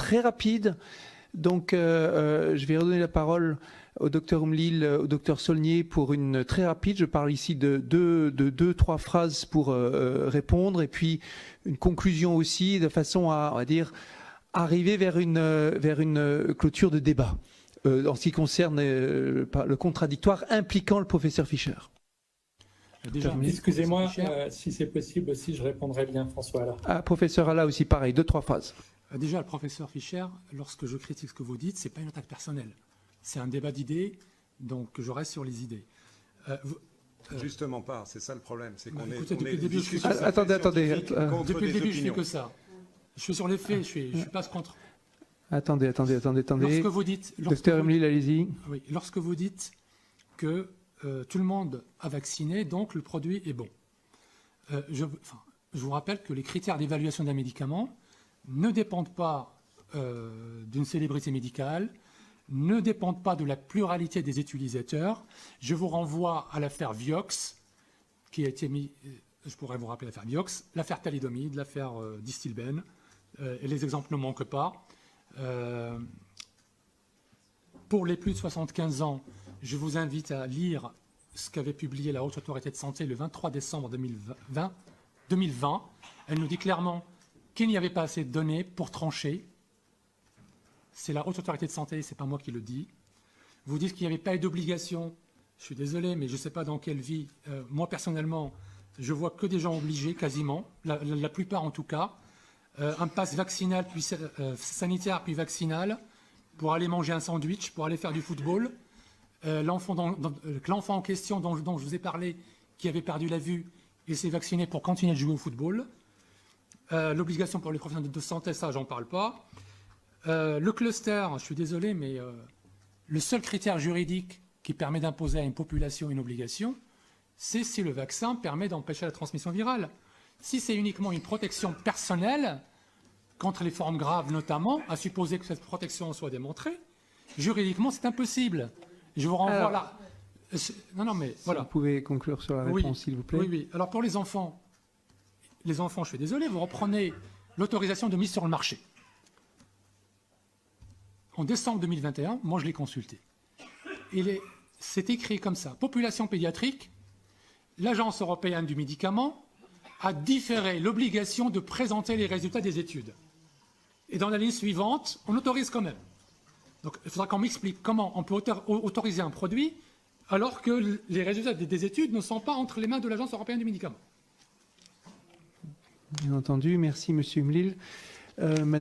très rapide. Donc, je vais redonner la parole au docteur Umlil, au docteur Saulnier pour une très rapide. Je parle ici de deux, trois phrases pour répondre, et puis une conclusion aussi, de façon à, on va dire, arriver vers une clôture de débat en ce qui concerne le contradictoire impliquant le professeur Fischer. Déjà, excusez-moi, si c'est possible aussi, je répondrai bien, François Alla. Ah, professeur Alla aussi, pareil, 2-3 phrases. Déjà, le professeur Fischer, lorsque je critique ce que vous dites, ce n'est pas une attaque personnelle. C'est un débat d'idées, donc je reste sur les idées. Justement pas, c'est ça le problème. C'est qu'on est, depuis le début, attendez. Depuis le début, je fais que ça. Je suis sur les faits, je suis pas contre. Attendez. Lorsque vous dites... Docteur Umlil, allez-y. Oui, lorsque vous dites que tout le monde a vacciné, donc le produit est bon. Je vous rappelle que les critères d'évaluation d'un médicament ne dépendent pas d'une célébrité médicale, ne dépendent pas de la pluralité des utilisateurs. Je vous renvoie à l'affaire Vioxx, qui a été mis, je pourrais vous rappeler l'affaire Vioxx, l'affaire thalidomide, l'affaire Distilben, et les exemples ne manquent pas. Pour les plus de 75 ans, je vous invite à lire ce qu'avait publié la Haute Autorité de Santé le 23 décembre 2020. Elle nous dit clairement qu'il n'y avait pas assez de données pour trancher. C'est la Haute Autorité de Santé, ce n'est pas moi qui le dis. Vous dites qu'il n'y avait pas eu d'obligation. Je suis désolé, mais je ne sais pas dans quelle vie. Moi, personnellement, je vois que des gens obligés, quasiment, la plupart en tout cas. Un pass vaccinal, puis sanitaire, puis vaccinal, pour aller manger un sandwich, pour aller faire du football. L'enfant en question dont je vous ai parlé, qui avait perdu la vue, il s'est vacciné pour continuer de jouer au football. L'obligation pour les professionnels de santé, ça, j'en parle pas. Le cluster, je suis désolé, mais le seul critère juridique qui permet d'imposer à une population une obligation, c'est si le vaccin permet d'empêcher la transmission virale. Si c'est uniquement une protection personnelle, contre les formes graves notamment, à supposer que cette protection soit démontrée, juridiquement, c'est impossible. Je vous renvoie là. Non, mais voilà. Vous pouvez conclure sur la réponse, s'il vous plaît. Oui. Alors pour les enfants, je suis désolé, vous reprenez l'autorisation de mise sur le marché. En décembre 2021, moi je l'ai consulté. C'est écrit comme ça. Population pédiatrique, l'Agence européenne du médicament a différé l'obligation de présenter les résultats des études. Et dans la ligne suivante, on autorise quand même. Donc il faudra qu'on m'explique comment on peut autoriser un produit alors que les résultats des études ne sont pas entre les mains de l'Agence européenne du médicament. Bien entendu, merci Monsieur Umlil.